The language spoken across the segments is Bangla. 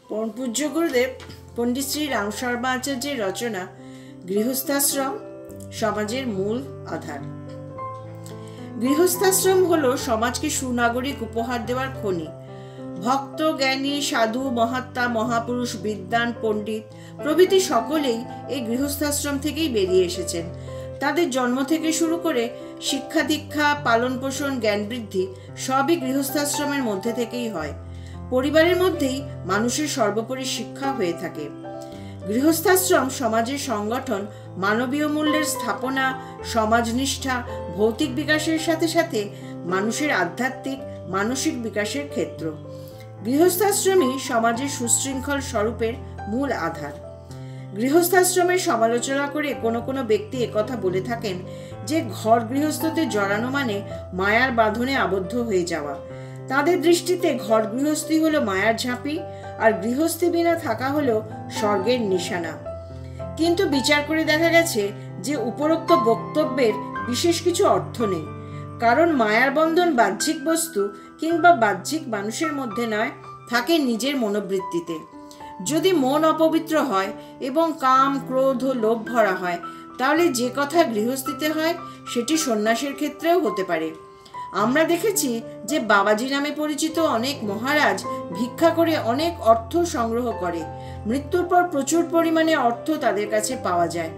পরম পূজ্য গুরুদেব পণ্ডিত শ্রী রাম শর্মা আচার্যের রচনা গৃহস্থাশ্রম সমাজের মূল আধার। গৃহস্থাশ্রম হলো সমাজকে সুনাগরিক উপহার দেওয়ার খনি। ভক্ত, জ্ঞানী, সাধু, মহাত্মা, মহাপুরুষ, বিদ্বান, পণ্ডিত প্রভৃতি সকলেই এই গৃহস্থাশ্রম থেকেই বেরিয়ে এসেছেন। তাদের জন্ম থেকে শুরু করে শিক্ষা দীক্ষা, পালন পোষণ, জ্ঞান বৃদ্ধি সবই গৃহস্থাশ্রমের মধ্যে থেকেই হয়। পরিবারের মধ্যেই মানুষের সর্বোপরি শিক্ষা হয়ে থাকে। গৃহস্থাশ্রম সমাজের সংগঠন, মানবীয় মূল্যের স্থাপনা, সমাজনিষ্ঠা, ভৌতিক বিকাশের সাথে সাথে মানুষের আধ্যাত্মিক মানসিক বিকাশের ক্ষেত্র। গৃহস্থাশ্রমই সমাজের সুশৃঙ্খল স্বরূপের মূল আধার। গৃহস্থাশ্রমের সমালোচনা করে কোনো ব্যক্তি একথা বলে থাকেন যে ঘর গৃহস্থতে জড়ানো মানে মায়ার বাঁধনে আবদ্ধ হয়ে যাওয়া। তাদের দৃষ্টিতে ঘর গৃহস্থী হলো মায়ার ঝাঁপি, আর গৃহস্থী বিনা থাকা হলো স্বর্গের নিশানা। কিন্তু বিচার করে দেখা গেছে যে উপরোক্ত বক্তব্যের বিশেষ কিছু অর্থ নেই, কারণ মায়ার বন্ধন বাহ্যিক বস্তু কিংবা বাহ্যিক মানুষের মধ্যে নয়, থাকে নিজের মনোবৃত্তিতে। যদি মন অপবিত্র হয় এবং কাম, ক্রোধ ও লোভ ভরা হয়, তাহলে যে কথা গৃহস্থিতে হয় সেটি সন্ন্যাসের ক্ষেত্রেও হতে পারে। আমরা দেখেছি যে বাবাজি নামে পরিচিত অনেক মহারাজ ভিক্ষা করে অনেক অর্থ সংগ্রহ করে। মৃত্যুর পর প্রচুর পরিমাণে অর্থ তাদের কাছে পাওয়া যায়।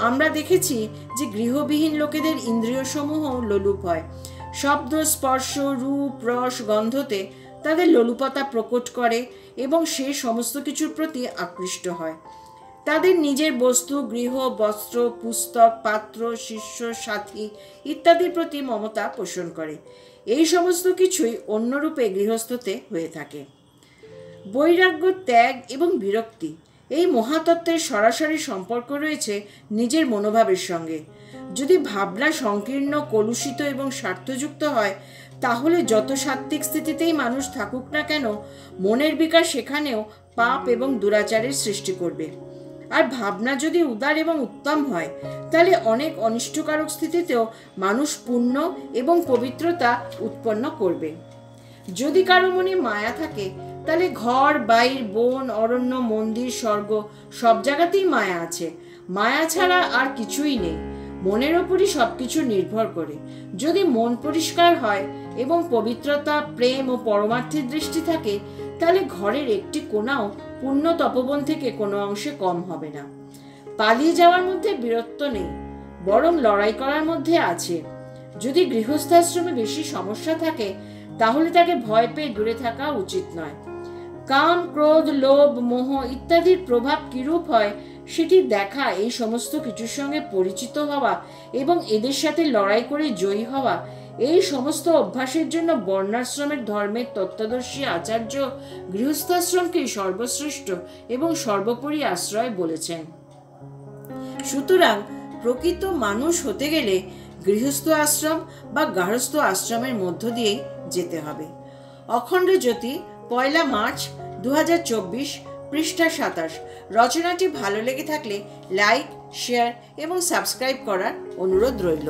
আমরা দেখেছি যে গৃহবিহীন লোকেদের ইন্দ্রিয় সমূহ লোলুপ হয়। শব্দ, স্পর্শ, রূপ, রস, গন্ধতে তাদের লোলুপতা প্রকট করে এবং সে সমস্ত কিছুর প্রতি আকৃষ্ট হয়। তাদের নিজের বস্তু, গৃহ, বস্ত্র, পুস্তক, পাত্র, শিষ্য, সাথী ইত্যাদির প্রতি মমতা পোষণ করে। এই সমস্ত কিছুই অন্যরূপে গৃহস্থতে হয়ে থাকে। বৈরাগ্য, ত্যাগ এবং বিরক্তি এই মহাতত্ত্বের সরাসরি সম্পর্ক রয়েছে নিজের মনোভাবের সঙ্গে। যদি ভাবনা সংকীর্ণ, কলুষিত এবং স্বার্থযুক্ত হয়, তাহলে যত সাত্ত্বিক স্থিতিতেই মানুষ থাকুক না কেন, মনের বিকাশ সেখানেও পাপ এবং দুরাচারের সৃষ্টি করবে। আর ভাবনা যদি উদার এবং উত্তম হয়, তাহলে অনেক অনিষ্টকারক স্থিতিতেও মানুষ পুণ্য এবং পবিত্রতা উৎপন্ন করবে। যদি কারো মনে মায়া থাকে, তাহলে ঘর, বাইর, বন, অরণ্য, মন্দির, স্বর্গ সব জায়গাতেই মায়া আছে। মায়া ছাড়া আর কিছুই নেই। মনের ওপরই সবকিছু নির্ভর করে। যদি মন পরিষ্কার হয় এবং পবিত্রতা, প্রেম ও পরমার্থের দৃষ্টি থাকে, তাহলে ঘরের একটি কোণাও পুণ্য তপবন থেকে কোনো অংশে কম হবে না। পালিয়ে যাওয়ার মধ্যে বীরত্ব নেই, বরং লড়াই করার মধ্যে আছে। যদি গৃহস্থাশ্রমে বেশি সমস্যা থাকে, তাহলে তাকে ভয় পেয়ে দূরে থাকা উচিত নয়। কাম, ক্রোধ, লোভ, মোহ ইত্যাদির প্রভাব কিরূপ হয় সেটি দেখা, এই সমস্ত কিছুর সঙ্গে পরিচিত হওয়া এবং এদের সাথে লড়াই করে জয়ী হওয়া, এই সমস্ত অভ্যাসের জন্য বর্ণাশ্রমের ধর্মের তত্ত্বদর্শী আচার্য গৃহস্থাশ্রমকে সর্বশ্রেষ্ঠ এবং সর্বোপরি আশ্রয় বলেছেন। সুতরাং প্রকৃত মানুষ হতে গেলে গৃহস্থ আশ্রম বা গার্হস্থ আশ্রমের মধ্য দিয়েই যেতে হবে। অখণ্ড জ্যোতি, 1 মার্চ 2024, পৃষ্ঠা 27। রচনাটি ভালো লেগে থাকলে লাইক, শেয়ার এবং সাবস্ক্রাইব করার অনুরোধ রইল।